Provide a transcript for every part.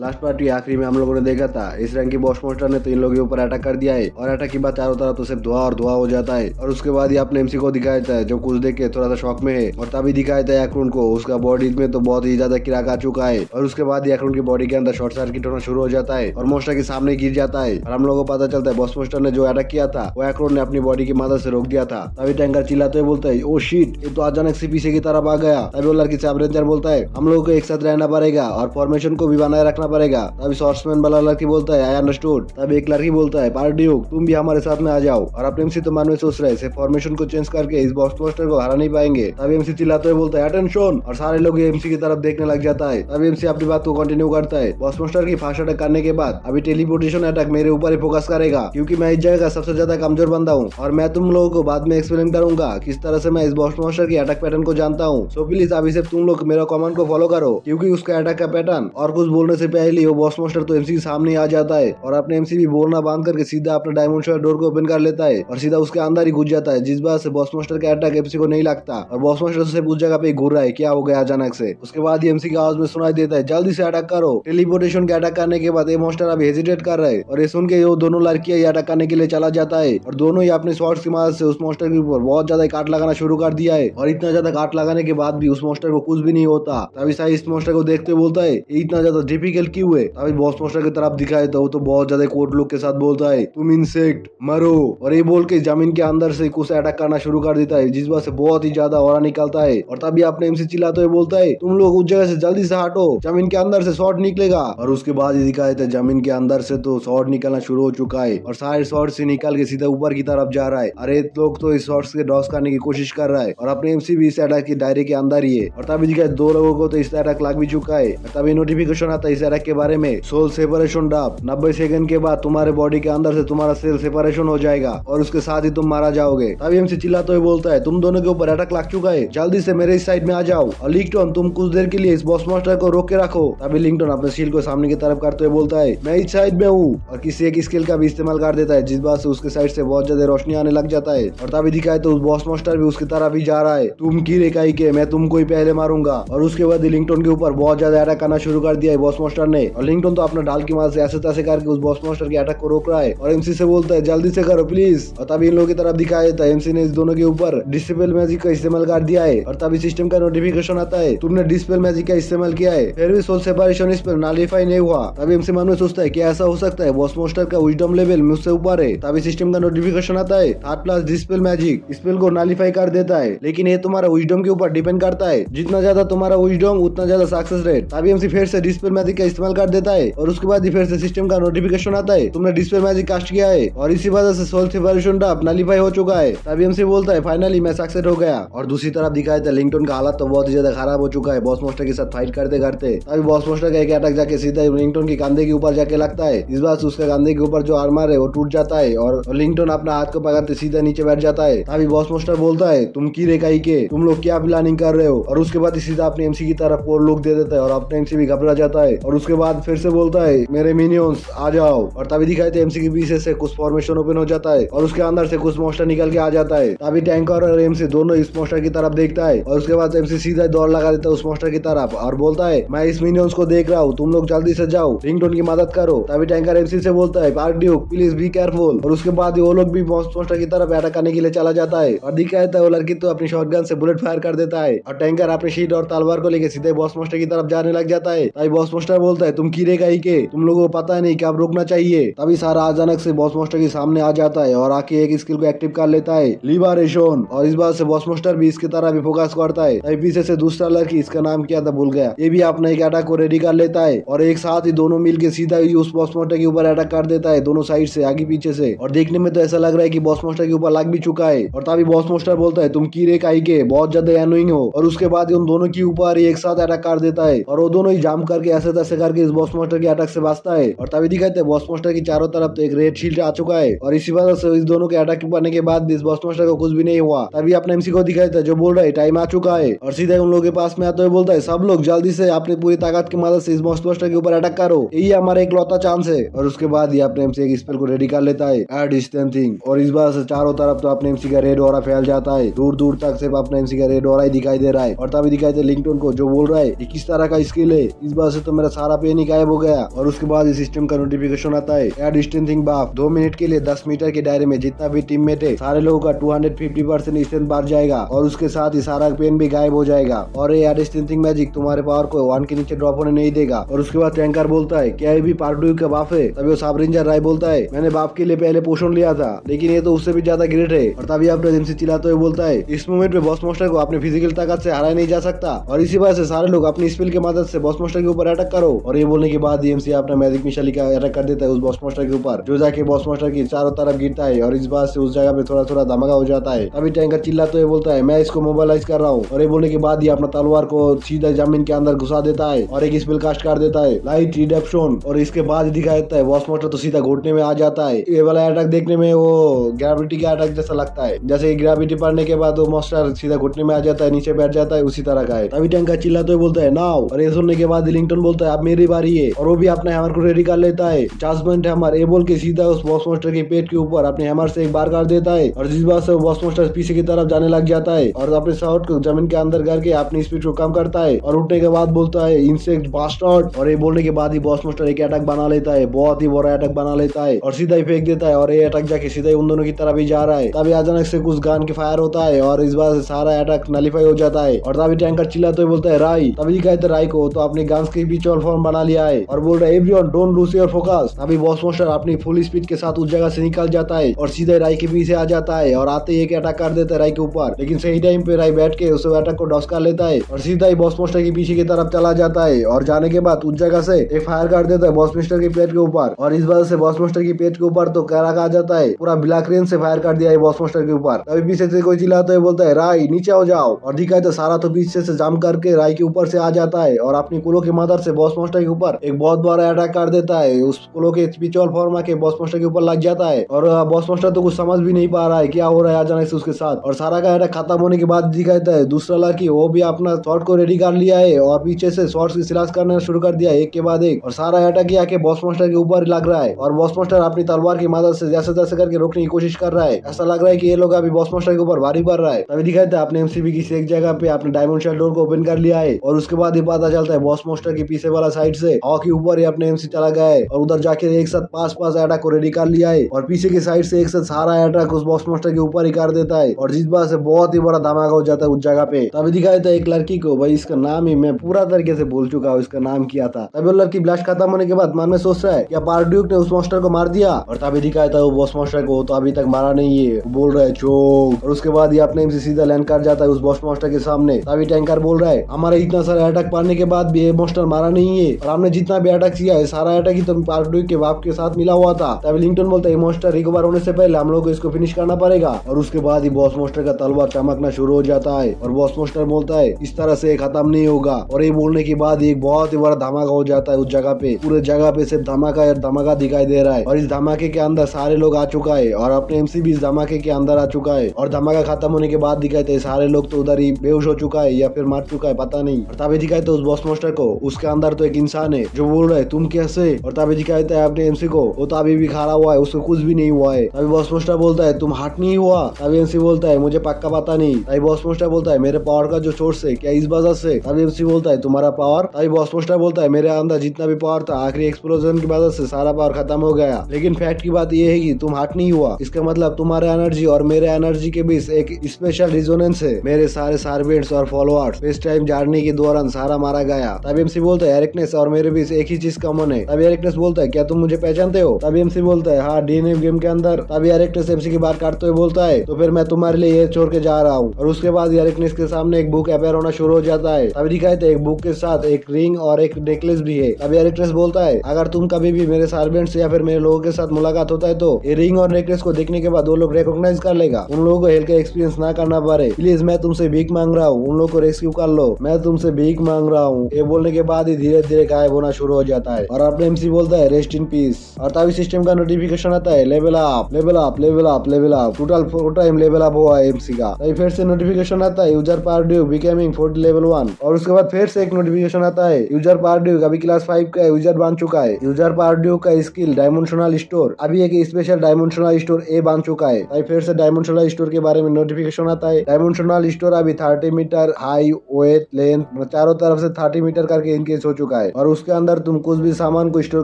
Last part के आखिरी में हम लोगों ने देखा था इस रैंक की बॉस मॉन्स्टर ने तो इन लोगों के ऊपर अटैक कर दिया है और अटैक के बाद चारों तरफ तो सिर्फ धुआं और धुआं हो जाता है। और उसके बाद ये अपने एमसी को दिखाया था जो कुछ देख के थोड़ा सा शॉक में है। और तभी दिखाया था एक्रोन को उसका बॉडी में तो बहुत ही ज्यादा किराक आ चुका है। और उसके बाद एक्रोन की बॉडी के अंदर शॉर्ट सर्किट होना शुरू हो जाता है और मॉन्स्टर के सामने गिर जाता है। और हम लोगों को पता चलता है बॉस मॉन्स्टर ने जो अटैक किया था वो एक्रोन ने अपनी बॉडी की मदद से रोक दिया था। तभी टैंकर चिल्लाते हुए बोलता है ओ शिट, ये तो अचानक से पीछे की तरफ आ गया। तभी वो लड़की से रेंजर बोलता है हम लोगों को एक साथ रहना पड़ेगा और फॉर्मेशन को भी बनाए रखना पड़ेगा। तभी सॉर्ट्समैन वाला लड़की बोलता है आई अंडरस्टूड। तब एक लड़की बोलता है पार्टियोक तुम भी हमारे साथ में आ जाओ। और अपने एमसी तो मन में सोच रहे फॉर्मेशन को चेंज करके इस बॉस मॉन्स्टर को हरा नहीं पाएंगे। तभी एमसी चिल्लाते हुए बोलता है अटेंशन और सारे लोग एमसी की तरफ देखने लग जाता है। तभी एमसी अपनी बात को कंटिन्यू करता है बॉस मॉन्स्टर की फास्ट अटैक करने के बाद अभी टेलीपोर्टेशन अटैक मेरे ऊपर ही फोकस करेगा क्योंकि मैं इस जगह का सबसे ज्यादा कमजोर बंदा हूँ और मैं तुम लोगों को बाद में एक्सप्लेन करूंगा किस तरह से मैं इस बॉस मॉन्स्टर की अटैक पैटर्न को जानता हूँ। सो प्लीज अभी से तुम लोग मेरा कमांड को फॉलो करो क्योंकि उसका अटैक का पैटर्न और कुछ बोलने से पहले वो बॉस मॉन्स्टर तो एमसी के सामने आ जाता है और अपने एमसी भी बोलना बंद करके सीधा अपना डायमेंशनल डोर को ओपन कर लेता है और सीधा उसके अंदर ही घुस जाता है जिस बात से बॉस मॉन्स्टर का अटैक एमसी को नहीं लगता और बॉस मॉन्स्टर सिर्फ उस जगह पे घूर रहा है क्या हो गया अचानक से। उसके बाद एमसी की आवाज में सुनाई देता है जल्दी से अटैक करो। टेलीपोर्टेशन के अटैक करने के बाद ये मॉन्स्टर अभी हेजिटेट कर रहा है और ये सुन के वो दोनों लड़कियां ये अटैक करने के लिए चला जाता है और दोनों ही अपने शॉर्ट्स की मदद से उस मॉन्स्टर के ऊपर बहुत ज्यादा काट लगाना शुरू कर दिया है। और इतना ज्यादा काट लगाने के बाद भी उस मॉन्स्टर को कुछ भी नहीं होता। तभी साई इस मॉन्स्टर को देखते बोलता है इतना ज्यादा डिफिकल्ट क्यों है। तभी बॉस मॉन्स्टर की तरफ दिखाए तो वो तो बहुत ज्यादा कोट लुक के साथ बोलता है तुम इंसेक्ट मरो और ये बोल के जमीन के अंदर से कुछ अटैक करना शुरू कर देता है जिस वजह से बहुत ही ज्यादा ऑरा निकलता है। और तभी अपने एमसी चिल्लाते हुए बोलता है तुम लोग उस जगह से जल्दी से हटो जमीन के अंदर से शॉर्ट निकलेगा। और उसके बाद ही दिखाया था जमीन के अंदर से तो शॉर्ट निकलना शुरू हो चुका है और सारे शॉर्ट से निकल के सीधा ऊपर की तरफ जा रहा है। अरे लोग तो इस शॉर्ट्स के ड्रॉस करने की कोशिश कर रहा है और अपने एमसी भी इस अटैक की दायरे के अंदर ही है। और तभी दिखाया दो लोगों को तो इस अटैक लग भी चुका है। तभी नोटिफिकेशन आता है इस अटैक के बारे में सोल सेपरेशन डब 90 सेकंड के बाद तुम्हारे बॉडी के अंदर से तुम्हारा सेल सेपरेशन हो जाएगा और उसके साथ ही तुम मारा जाओगे। तभी एमसी चिल्लाते हुए बोलता है तुम दोनों के ऊपर अटैक लग चुका है जल्दी से मेरे इस साइड में आ जाओ और लिंकटन तुम कुछ देर के लिए इस बॉस मॉन्स्टर को रोक के रखो। तभी लिंकटन अपने शील्ड को सामने की तरफ करते हुए बोलता है मैं इस साइड में हूँ और किसी एक स्किल का भी इस्तेमाल कर देता है जिस बात से उसके साइड से बहुत ज्यादा रोशनी आने लग जाता है। और तभी दिखाए तो उस बॉस मॉन्स्टर भी उसकी तरफ ही जा रहा है तुम की रेखाई के मैं तुमको ही पहले मारूंगा। और उसके बाद लिंकटन के ऊपर बहुत ज्यादा अटैक करना शुरू कर दिया है बॉस मॉन्स्टर ने और लिंकटन तो अपना ढाल की मदद से ऐसे तैसे करके उस बॉस मॉन्स्टर के अटैक को रोक रहा है और एमसी से बोलता है जल्दी से करो प्लीज। और तभी इन लोगों की तरफ दिखाया जाता है एमसी ने इस दोनों के ऊपर डिस्पेल मैजिक का इस्तेमाल कर दिया है और तभी सिस्टम का नोटिफिकेशन आता है तुमने डिस्पेल मैजिक का इस्तेमाल किया है फिर भी सोल सेपरेशन इस पर नॉलिफाई नहीं हुआ। तभी एमसी मन में सोचता है कि ऐसा हो सकता है बॉस मॉन्स्टर का विजडम लेवल मुझसे ऊपर है। तभी सिस्टम का नोटिफिकेशन आता है 3+ डिस्पेल मैजिक स्पेल को नॉलिफाई कर देता है लेकिन ये तुम्हारा विजडम के ऊपर डिपेंड करता है जितना ज्यादा तुम्हारा विजडम उतना ज्यादा सक्सेस रेट। तभी एमसी फिर से डिस्पेल मैजिक का इस्तेमाल कर देता है और उसके बाद फिर से सिस्टम का नोटिफिकेशन आता है तुमने डिस्पेल मैजिक कास्ट किया है और इसी वजह से सोल सेपरेशन डब नॉलिफाई हो चुका है। तभी एमसी बोलता है फाइनली मैं सक्सेस हो गया। और दूसरी तरफ दिखाया था लिंकटन का हालत तो बहुत ही ज्यादा खराब हो चुका है बॉस मॉन्स्टर के साथ फाइट करते करते। तभी बॉस मॉन्स्टर का एक अटैक जाके सीधा लिंकटन के कंधे के ऊपर जाके लगता है इस बात से उसके कंधे के ऊपर जो आर्मर है वो टूट जाता है और लिंकटन अपना हाथ को पकड़ते सीधा नीचे बैठ जाता है। तभी बॉस मॉन्स्टर बोलता है तुम की रेखाई के तुम लोग क्या प्लानिंग कर रहे हो और उसके बाद सीधा अपने एमसी की तरफ और लोग दे देता है और अपने एमसी भी घबरा जाता है और उसके बाद फिर से बोलता है मेरे मिनियंस आ जाओ। और तभी दिखाई थे एमसी के पीछे से कुछ फॉर्मेशन ओपन हो जाता है और उसके अंदर से कुछ मॉन्स्टर निकल के आ जाता है। तभी टैंकर और एमसी दोनों इस मॉन्स्टर की तरफ देखता है और उसके बाद एमसी सीधा दौड़ लगा देता है उस मॉन्स्टर की तरफ और बोलता है मैं इस मिनियंस को देख रहा हूँ तुम लोग जल्दी से जाओ लिंकटन की मदद करो। तभी टैंकर एमसी से बोलता है पार्टियोक प्लीज बी केयरफुल और उसके बाद वो लोग भी मॉन्स्टर की तरफ अटैक करने के लिए चला जाता है और दिखाया था वो लड़की तो अपनी शॉटगन से बुलेट फायर कर देता है और टैंकर अपने शीट और तलवार को लेकर सीधे बॉस मॉन्स्टर की तरफ जाने लग जाता है। तभी बॉस मॉन्स्टर बोलता है तुम कीरेगा ही के तुम लोगों को पता नहीं कब रुकना चाहिए। तभी सारा अचानक से बॉस मॉन्स्टर के सामने आ जाता है और आके एक स्किल को एक्टिव कर लेता है लिबरेशन और इस बात से बॉस मॉन्स्टर भी इसकी तरह भी फोकस करता है। तभी पीछे से दूसरा लड़की इसका नाम क्या था भूल गया ये भी अपना एक अटैक को रेडी कर लेता है और एक साथ ही दोनों मिलकर सीधा ही उस बॉस मॉन्स्टर के ऊपर अटैक कर देता है दोनों साइड से आगे पीछे से और देखने में तो ऐसा लग रहा है कि बॉस मॉन्स्टर के ऊपर लग भी चुका है। और तभी बॉस मॉन्स्टर बोलता है तुम कीरे काई के बहुत ज्यादा एनोइंग हो और उसके बाद उन दोनों के ऊपर एक साथ अटैक कर देता है और वो दोनों ही जाम करके ऐसे तैसे करके इस बॉस मॉन्स्टर के अटैक से बचता है। और तभी दिखाते हैं बॉस मॉन्स्टर की चारों तरफ तो एक रेड शील्ड आ चुका है और इसी वजह से इस दोनों के अटैक करने के बाद भी इस बॉस मॉन्स्टर को कुछ भी नहीं हुआ। तभी अपने एमसी को दिखाता है जो बोल रहा है टाइम आ चुका है और सीधे उन लोगों के पास में आते हुए बोलता है सब लोग जल्दी से अपनी पूरी ताकत की मदद से इस बॉस मॉन्स्टर के ऊपर अटैक करो यही हमारा एक लौता चांस है। और उसके बाद ये अपने एमसी एक स्पेल को रेडी कर लेता है एड स्ट्रेंथिंग और इस बार से चारों तरफ तो अपने एमसी का रेड ऑरा फैल जाता है दूर दूर तक सिर्फ अपने एमसी का रेड ऑरा ही दिखाई दे रहा है। और तभी दिखाई दे लिंकटन को जो बोल रहा है किस तरह का स्किल है इस बार से तो मेरा सारा सारा पेन ही गायब हो गया। और उसके बाद इस सिस्टम का नोटिफिकेशन आता है, एड स्ट्रेंथिंग बाफ 2 मिनट के लिए 10 मीटर के दायरे में जितना भी टीममेट है सारे लोगों का 250% स्ट्रेंथ बढ़ जाएगा और उसके साथ ही सारा पेन भी गायब हो जाएगा। और ये एड स्ट्रेंथिंग मैजिक तुम्हारे पावर को 1 के नीचे ड्रॉप होने नहीं देगा। और उसके बाद टैंकर बोलता है क्या ये भी पार्ट 2 का बाफ है? तभी वो सब रेंजर राय बोलता है मैंने बाप के लिए पहले पोषण लिया था लेकिन ये तो उससे भी ज्यादा ग्रेट है। और तभी अपने एमसी चिल्लाते हुए बोलता है इस मोमेंट में बॉस मास्टर को अपने फिजिकल ताकत से हराया नहीं जा सकता और इसी वजह से सारे लोग अपनी स्पिल की मदद से बॉस मास्टर के ऊपर अटैक करो। और ये बोलने के बाद एमसी अपना मैजिक मिसाइल का अटैक कर देता है उस बॉस मास्टर के ऊपर जो जाके बॉस मास्टर की चारों तरफ गिरता है और इस बात से उस जगह पे थोड़ा थोड़ा धमाका हो जाता है। तभी टैंकर चिल्लाते हुए बोलता है मैं इसको मोबाइलाइज कर रहा हूँ। और ये बोलने के बाद ही अपना तलवार को सीधा जमीन के अंदर घुसा देता है और एक स्पेल कास्ट कर देता है लाइट रिडक्शन। और इसके बाद दिखाया देता है बॉस मास्टर तो सीधा घुटने में आ जाता है। ये वाला अटैक देखने में वो ग्रेविटी का अटैक जैसा लगता है, जैसे ग्रेविटी पड़ने के बाद वो मास्टर सीधा घुटने में आ जाता है, नीचे बैठ जाता है, उसी तरह का है। तभी टैंकर चिल्लाते हुए बोलता है नाउ। और ये सुनने के बाद लिंगटन बोलता है अब मेरी बारी है और वो भी अपने हैमर को रेडी कर लेता है। जजमेंट हैमर ये बोल के सीधा उस बॉस मास्टर के पेट के ऊपर अपने हैमर से एक बार कर देता है और जिस बात से बॉस मास्टर पीछे की तरफ जाने लग जाता है और अपने शॉट को जमीन के अंदर करके अपनी स्पीड को कम करता है। और उठने के बाद बोलता है इंसेक्ट बास्टर्ड। और ये बोलने के बाद ही बॉस मास्टर एक अटैक बना लेता है, बहुत ही बड़ा अटैक बना लेता है और सीधा ही फेंक देता है और ये अटैक जाके सीधा ही उन दोनों की तरफ ही जा रहा है। तभी अचानक से कुछ गन की फायर होता है और इस बार से सारा अटैक नलीफाई हो जाता है। और तभी टैंकर चिल्लाते हुए बोलता है राई। तभी कहते राई को तो अपने गन्स के बीच फॉर्म बना लिया है और बोल रहा है everyone don't lose your focus. तभी बॉस मास्टर अपनी फुल स्पीड के साथ उस जगह से निकल जाता है और सीधा राई के पीछे आ जाता है और आते ही एक अटैक कर देता है राई के ऊपर। लेकिन सही टाइम पे राई बैठ के उस अटैक को डॉस कर लेता है और सीधा ही बॉस मास्टर के पीछे की तरफ चला जाता है और जाने के बाद उस जगह से एक फायर कर देता है बॉस मास्टर के पेट के ऊपर। और इस वजह से बॉस मास्टर की पेट के ऊपर तो कैराक आ जाता है, पूरा ब्लैक रेंज से फायर कर दिया है बॉस मास्टर के ऊपर। तभी पीछे से कोई चिल्लाता है बोलता है राई नीचे हो जाओ। और दिखाए तो सारा तो पीछे से जाम करके राई के ऊपर से आ जाता है और अपनी कुलो की मदद से बॉस मास्टर के ऊपर एक बहुत बड़ा अटैक कर देता है। उस कुलो के स्पिरिचुअल फॉर्म के बॉस मास्टर के ऊपर लग जाता है और बॉस मास्टर तो कुछ समझ भी नहीं पा रहा है क्या हो रहा है अचानक से उसके साथ। और सारा का अटैक खत्म होने के बाद दिखाता है दूसरा लड़की वो भी अपना शॉट को रेडी कर लिया है और पीछे से शॉट्स की सिलास करना शुरू कर दिया एक के बाद एक और सारा अटैक किया के बॉस मास्टर के ऊपर लग रहा है। और बॉस मास्टर अपनी तलवार की मदद से जैसे तैसे करके रोकने की कोशिश कर रहा है। ऐसा लग रहा है कि ये लोग अभी बॉस मास्टर के ऊपर भारी पड़ रहा है। तभी दिखाता है अपने एमसीबी की एक जगह पे अपने डायमेंशनल डोर को ओपन कर लिया है और उसके बाद ही पता चलता है बॉस मास्टर के पीछे वाला साइड से हवा के ऊपर ही अपने एमसी चला गया है और उधर जाके एक साथ पांच अटैक को रेडी कर लिया है और पीछे की साइड से एक साथ सारा अटैक उस बॉस मास्टर के ऊपर ही कर देता है और जिस बात से बहुत ही बड़ा धमाका हो जाता है उस जगह पे। तभी दिखाया था एक लड़की को, भाई इसका नाम ही मैं पूरा तरीके से भूल चुका हूँ, इसका नाम क्या था। तभी वो लड़की ब्लास्ट खत्म होने के बाद मन में सोच रहा है क्या पार्ड्यूक ने उस मास्टर को मार दिया। और तभी दिखाया था वो बॉस मास्टर को तो अभी तक मारा नहीं है, बोल रहा है चोक। और उसके बाद ये अपने एमसी सीधा लैंड कर जाता है उस बॉस मास्टर के सामने। तभी टैंकर बोल रहा है हमारे इतना सारा अटैक पाने के बाद भी ये मास्टर मारा नहीं है और हमने जितना भी अटैक किया है सारा अटैक ही तो पार्ड्यूक के बाप के साथ मिला हुआ था। तभी लिंगटन बोलता है मास्टर रिकवर होने से पहले हम लोग को इसको फिनिश करना पड़ेगा। और उसके बाद ही बॉस मास्टर का तलवार चमकना शुरू हो जाता है और बॉस मास्टर बोलता है इस तरह से खत्म नहीं होगा। और ये बोलने के बाद एक बहुत ही बड़ा धमाका हो जाता है उस जगह पे, पूरे जगह पे सिर्फ धमाका और धमाका दिखाई दे रहा है और इस धमाके के अंदर सारे लोग आ चुका है और अपने एमसी भी इस धमाके के अंदर आ चुका है। और धमाका खत्म होने के बाद दिखाते सारे लोग तो उधर ही बेहोश हो चुका है या फिर मार चुका है पता नहीं। और तभी दिखाते उस बॉस मास्टर को, उसके अंदर तो एक इंसान है जो बोल रहा है तुम कैसे। और तभी दिखाते है अपने एमसी को, वो तो अभी भी खड़ा हुआ है, उसको कुछ भी नहीं हुआ है। तभी बॉस मास्टर बोलता है तुम हार्ट नहीं हुआ। तभी एमसी बोलता है मुझे पक्का पता नहीं। तभी बॉस मास्टर बोलता है मेरे पावर का जो सोर्स है क्या इस वजह से। तभी एमसी बोलता है तुम्हारा पावर। तभी बॉस मास्टर बोलता है मेरे अंदर जितना भी पावर था आखिरी एक्सप्लोजन की वजह से सारा पावर खत्म हो गया, लेकिन फैक्ट की बात ये है कि तुम हार्ट नहीं हुआ। इसका मतलब तुम्हारे एनर्जी और मेरे एनर्जी के बीच एक स्पेशल रिजोनेंस है। मेरे सारे सर्वेंट्स और फॉलोअर्स स्पेस टाइम जर्नी के दौरान सारा मारा गया। तभी एमसी बोलता है एरिकनेस और मेरे बीच एक ही चीज कॉमन है। तभी एरिकनेस बोलता है क्या तुम मुझे पहचानते हो। तभी एमसी बोलता है हाँ डीएनए गेम के अंदर। तभी एरिकनेस एमसी की बात करते हुए बोलता है तो फिर मैं तुम्हारे लिए ये छोड़ के जा रहा हूँ। और उसके बाद एरिकनेस के सामने एक बुक अपेयर होना शुरू हो जाता है। तभी दिखाते एक बुक के साथ एक रिंग और एक नेकलेस भी है। तभी एरिकनेस बोलता है अगर तुम कभी भी मेरे सर्वेंट्स या फिर मेरे लोगों के साथ मुलाकात होता है तो ये रिंग और नेकलेस को देखने के बाद वो लोग रिकॉग्नाइज कर लेगा, उन लोगों को हेल का एक्सपीरियंस ना करना पड़े। प्लीज मैं तुमसे भीख मांग रहा हूँ, उन लोगों को रेस्क्यू कर लो, मैं तुमसे भीख मांग रहा हूँ। ये बोलने के बाद ही धीरे धीरे गायब होना शुरू हो जाता है और अपने एमसी बोलता है रेस्ट इन पीस। और तभी सिस्टम का नोटिफिकेशन आता है level up level up level up level up, total 4 time level up हुआ है एमसी का। तभी फिर से नोटिफिकेशन आता है यूजर पार्ड्यू बिकमिंग 40 लेवल 1। और उसके बाद फिर से एक नोटिफिकेशन आता है यूजर पार्ड्यू अभी क्लास 5 का यूजर बन चुका है। यूजर पार्ड्यू का स्किल डायमेंशनल स्टोर अभी एक स्पेशल डायमेंशनल स्टोर ए बन चुका है। तभी फिर से डायमेंशनल स्टोर के बारे में नोटिफिकेशन आता है। डायमेंशनल स्टोर अभी 30 मीटर हाई वेट लेंथ चारों तरफ से 30 मीटर करके इनकेस हो चुका है। चुका है और उसके अंदर तुम कुछ भी सामान को स्टोर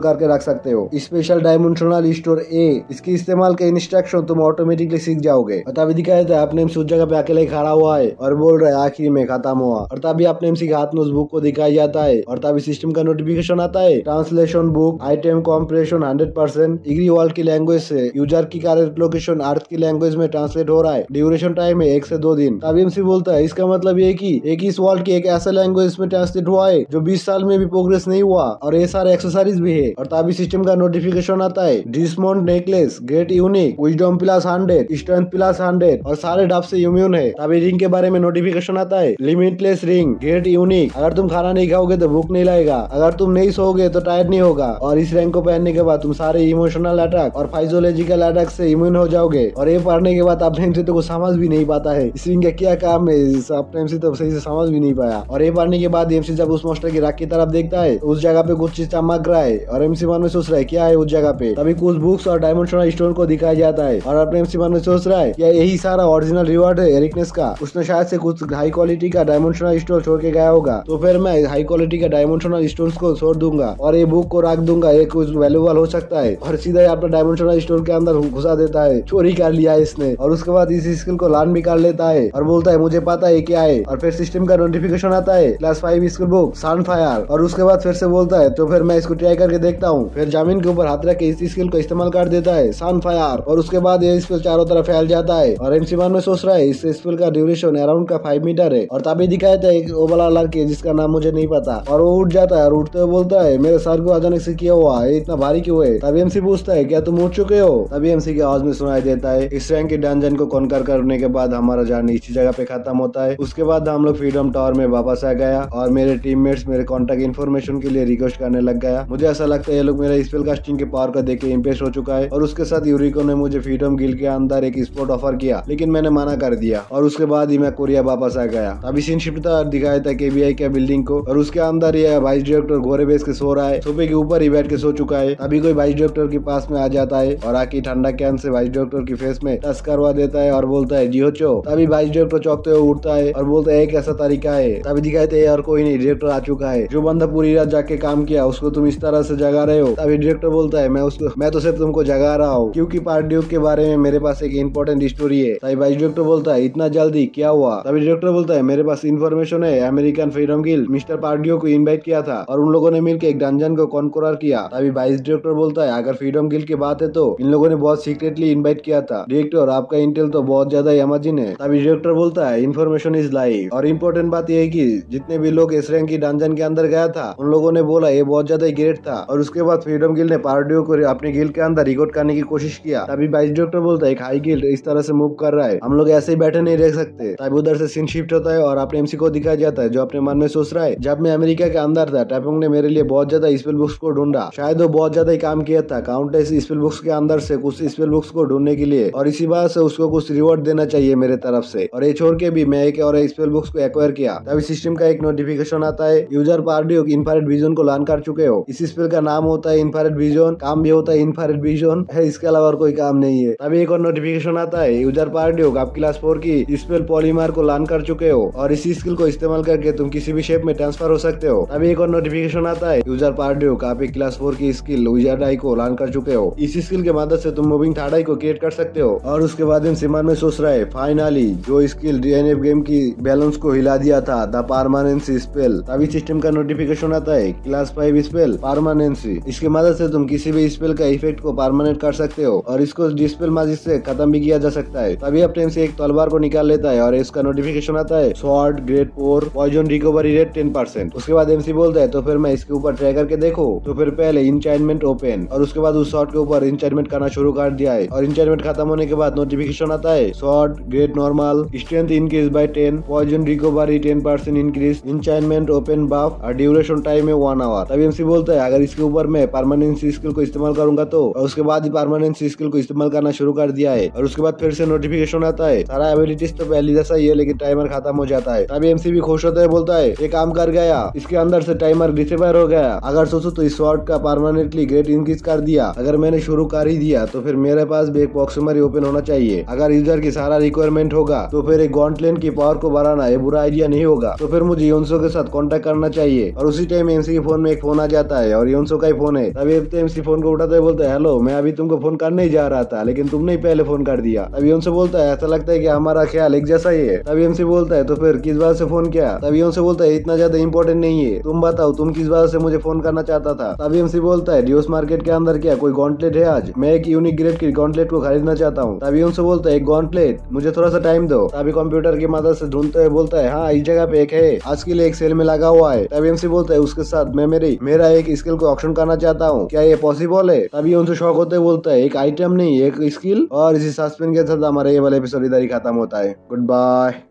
करके रख सकते हो। स्पेशल डायमेंशनल स्टोर ए, इसकी इस्तेमाल के इंस्ट्रक्शन तुम ऑटोमेटिकली सीख जाओगे। और तभी दिखाया था अपने एमसी उस जगह पे अकेले खड़ा हुआ है और बोल रहा है आखिरी में खत्म हुआ। और तभी अपने एमसी के हाथ में उस बुक को दिखाया जाता है और तभी सिस्टम का नोटिफिकेशन आता है, translation book item compression 100% agree world की लैंग्वेज से यूजर की करेक्ट लोकेशन अर्थ की लैंग्वेज में ट्रांसलेट हो रहा है। ड्यूरेशन टाइम है 1 से 2 दिन। तभी एमसी बोलता है इसका मतलब ये कि एक इस वर्ल्ड की एक ऐसा लैंग्वेज में ट्रांसलेट हुआ है जो 20 साल में भी प्रोग्रेस नहीं हुआ और ये सारे एक्सेसरीज भी है। और तभी सिस्टम का नोटिफिकेशन आता है, dismount necklace get unique wisdom plus 100 strength plus 100 और सारे डब से इम्यून है। तभी रिंग के बारे में नोटिफिकेशन आता है, लिमिटलेस रिंग गेट यूनिक, अगर तुम खाना नहीं खाओगे तो भूख नहीं लगेगा, अगर तुम नहीं सोओगे तो टायर्ड नहीं होगा और इस रैंक को पहनने के बाद तुम सारे इमोशनल अटैक और फाइजियोलॉजिकल अटैक से इम्यून हो जाओगे। और ये पढ़ने के बाद अपने एमसी तो कुछ समझ भी नहीं पाता है इस रिंग का क्या काम है, अपने एमसी तो सही से समझ भी नहीं पाया। और ये पढ़ने के बाद एमसी जब उस मोस्टर की राख की तरफ देखता है उस जगह पे कुछ चीज चमक रहा है और एमसी मन में सोच रहा है क्या है उस जगह पे। तभी कुछ बुक्स और डायमेंशनल स्टोन को दिखाया जाता है और अपने एमसी मन में सोच रहा है क्या यही सारा ओरिजिनल रिवॉर्ड है एरिकनेस का, उसने शायद से कुछ हाई क्वालिटी का डायमेंशनल स्टोन छोड़ के गया होगा, तो फिर मैं हाई क्वालिटी का डायमेंशनल स्टोन्स को छोड़ दूंगा और ये बुक को रख दूंगा, ये कुछ वैल्यूएबल हो सकता है। और सीधा ही अपना डायमेंशनल स्टोन के अंदर घुसा देता है, चोरी कर लिया है इसने। और उसके बाद इस स्किल को लर्न भी कर लेता है और बोलता है मुझे पता है क्या है। और फिर सिस्टम का नोटिफिकेशन आता है क्लास 5 स्किल बुक सनफायर और उसके बाद फिर से बोलता है तो फिर मैं इसको ट्राई करके देखता हूँ। फिर जमीन के ऊपर हाथ रख के इस स्किल को इस्तेमाल कर देता है सनफायर और उसके बाद ये स्किल चारों तरफ फैल जाता है और एमसी वन में सोच रहा है इस स्किल का ड्यूरेशन अराउंड का 5 मीटर है। और तभी दिखाया था एक वो वाला लड़के जिसका नाम मुझे नहीं पता और वो उठ जाता है और उठते हुए बोलता है मेरे सर को अचानक से क्या हुआ, ये इतना भारी क्यों है। तभी एमसी पूछता है क्या तुम उठ चुके हो। तभी एमसी की आवाज में सुनाई देता है इस रैंक के डंजन को कॉन्कर करने के बाद हमारा जर्नी इसी जगह पे खत्म होता है। उसके बाद हम लोग फ्रीडम टावर में वापस आ गया और मेरे टीममेट्स मेरे कॉन्टेक्ट इन्फॉर्मेशन के लिए रिक्वेस्ट करने लग गया। मुझे ऐसा लगता है ये लोग मेरा स्पेल कास्टिंग के पावर को देख के इम्प्रेस हो चुका है और उसके साथ यूरिको ने मुझे फ्रीडम गिल्ड के अंदर एक स्पॉट ऑफर किया लेकिन मैंने मना कर दिया और उसके बाद ही मैं कोरिया वापस आ गया। तभी सीन शिफ्ट था, दिखाया था केबीआई के बिल्डिंग को और उसके अंदर ये वाइस डायरेक्टर घोड़े बेच के सो रहा है, सोफे के ऊपर ही बैठ के सो चुका है। तभी कोई वाइस डायरेक्टर के पास में आ जाता है और आके ठंडा कैन से वाइस डायरेक्टर की फेस में टच करवा देता है और बोलता है जी हो चो। तभी वाइस डायरेक्टर चौंकते हुए उठता है और बोलता है कैसा तरीका है। तभी दिखाते हैं और कोई नहीं, डायरेक्टर आ चुका है, जो बंदा पूरी रात जाके काम किया उसको तुम इस तरह से जगा रहे हो। तभी डायरेक्टर बोलता है मैं तो सिर्फ तुमको जगा रहा हूँ क्योंकि पार्ट ड्यूक के बारे में मेरे पास एक इंपॉर्टेंट स्टोरी है। तभी वाइस डायरेक्टर बोलता है इतना जल्दी क्या हुआ। तभी डायरेक्टर बोलता है मेरे पास इन्फॉर्मेशन है, अमेरिकन फ्रीडम गिल्ड मिस्टर पार्डियो को इनवाइट किया था और उन लोगों ने मिलकर एक डंजन को कॉन्करर किया। तभी वाइस डायरेक्टर बोलता है अगर फ्रीडम गिल्ड की बात है तो इन लोगों ने बहुत सीक्रेटली इनवाइट किया था डायरेक्टर, आपका इंटेल तो बहुत ज्यादा इमेजिन है। तभी डायरेक्टर बोलता है इन्फॉर्मेशन इज लाइव और इम्पोर्टेंट बात यह है कि जितने भी लोग इस रैंक की डंजन के अंदर गया था उन लोगों ने बोला ये बहुत ज्यादा ग्रेट था। और उसके बाद फ्रीडम गिल्ड ने पार्डियो को अपने गिल्ड के अंदर रिकॉर्ड करने की कोशिश किया। तभी वाइस डायरेक्टर बोलता है एक हाई गिल्ड इस तरह से मूव कर रहा है, हम लोग ऐसे ही बैठे नहीं रह सकते। तभी उधर से सीन शिफ्ट होता है और अपने एमसी को दिखाया जाता है जो अपने मन में सोच रहा है जब मैं अमेरिका के अंदर था टैपोंग ने मेरे लिए बहुत ज्यादा स्पेल बुक्स को ढूंढा, शायद वो बहुत ज्यादा ही काम किया था काउंटेस स्पेल बुक्स के अंदर से कुछ स्पेल बुक्स को ढूंढने के लिए और इसी बात से उसको कुछ रिवॉर्ड देना चाहिए मेरे तरफ से। और ये छोड़ के भी मैं एक और स्पेल बुक्स को एक्वायर किया। तभी सिस्टम का एक नोटिफिकेशन आता है यूजर पार्डियो इन्फ्रारेड विजन को लर्न कर चुके हो। इस स्पेल का नाम होता है इन्फ्रारेड विजन, काम भी होता है इन्फ्रारेड विजन है, इसके अलावा और कोई काम नहीं है। तभी एक और नोटिफिकेशन आता है यूजर पार्डियो आप क्लास 4 की स्पेल पॉलीमर को लर्न कर चुके हो और इसी स्किल को इस्तेमाल करके तुम किसी भी शेप में ट्रांसफर हो सकते हो। तभी एक और नोटिफिकेशन आता है यूजर पार्डियो आप एक क्लास 4 की स्किल विजार्ड आई को लर्न कर चुके हो, इसी स्किल के मदद से तुम मूविंग थर्ड आई को क्रिएट कर सकते हो। और उसके बाद इन सिमर में सोच रहा है फाइनली जो स्किल डीएनएफ गेम की बैलेंस को हिला दिया था द परमानेंसी स्पेल। तभी सिस्टम का नोटिफिकेशन आता है क्लास 5 स्पेल परमानेंसी, इसकी मदद से तुम किसी भी स्पेल का इफेक्ट को परमानेंट कर सकते हो और इसको डिस्पेल मैजिक से खत्म भी किया जा सकता है। तभी अपने से एक तलवार को निकाल लेता है और इसका नोटिफिकेशन आता है sword grade 4 poison recovery rate 10%। उसके बाद एमसी बोलता है तो फिर मैं इसके ऊपर ट्राई करके देखो। तो फिर पहले इंचाइनमेंट ओपन और उसके बाद उस शॉर्ट के ऊपर इंचाइनमेंट करना शुरू कर दिया है और इंचाइनमेंट खत्म होने के बाद नोटिफिकेशन आता है sword grade normal strength increase by 10 poison recovery 10% increase enchantment open buff और ड्यूरेशन टाइम है 1 आवर। तभी एमसी बोलता है अगर इसके ऊपर मैं परमानेंसी स्किल को इस्तेमाल करूंगा तो और उसके बाद ही परमानेंसी स्किल को इस्तेमाल करना शुरू कर दिया है। और उसके बाद फिर से नोटिफिकेशन आता है सारा एबिलिटीज तो पहले जैसा ही है लेकिन टाइमर खत्म हो जाता है। तभी एमसी भी खुश होता है, बोलता है ये काम कर गया, इसके अंदर से टाइमर डिसेबल हो गया। अगर सोचो तो इस स्वॉर्ड का परमानेंटली ग्रेड इंक्रीज कर दिया, अगर मैंने शुरू कर ही दिया तो फिर मेरे पास भी एक प्रॉक्सिमरी ओपन होना चाहिए। अगर यूजर की सारा रिक्वायरमेंट होगा तो फिर एक गॉन्टलेट की पावर को बढ़ाना ये बुरा आइडिया नहीं होगा, तो फिर मुझे योंसो के साथ कांटेक्ट करना चाहिए और उस उसी टाइम एमसी के फोन में एक फोन आ जाता है और योनसो का ही फोन है। तभी एमसी फोन को उठाता है, बोलता है हेलो, मैं अभी तुमको फोन करने ही जा रहा था लेकिन तुमने ही पहले फोन कर दिया। तभी योनसो बोलता है ऐसा लगता है कि हमारा ख्याल एक जैसा ही है। तभी एमसी बोलता है तो फिर किस बात से फोन किया? तभी योनसो बोलता है इतना ज्यादा इंपॉर्टेंट नहीं है, तुम बताओ तुम किस बात से मुझे फोन करना चाहता था। तभी एमसी बोलता है डियोस मार्केट के अंदर क्या कोई गॉन्टलेट है आज? मैं एक यूनिक ग्रेड की गॉन्टलेट को खरीदना चाहता हूँ। तभी योनसो बोलता है एक गॉन्टलेट, मुझे थोड़ा सा टाइम दो। तभी कंप्यूटर की मदद से ढूंढते हुए बोलता है हाँ इस जगह पे एक है, आज के लिए एक सेल में लगा हुआ है। तभी एमसी बोलता है उसके साथ मैं मेरा एक स्किल को ऑक्शन करना चाहता हूँ, क्या ये पॉसिबल है? तभी उनसे शौक होते हुए बोलता है एक आइटम नहीं एक स्किल। और इसी सस्पेंस के साथ हमारा ये वाला एपिसोड इधर ही खत्म होता है। Good bye.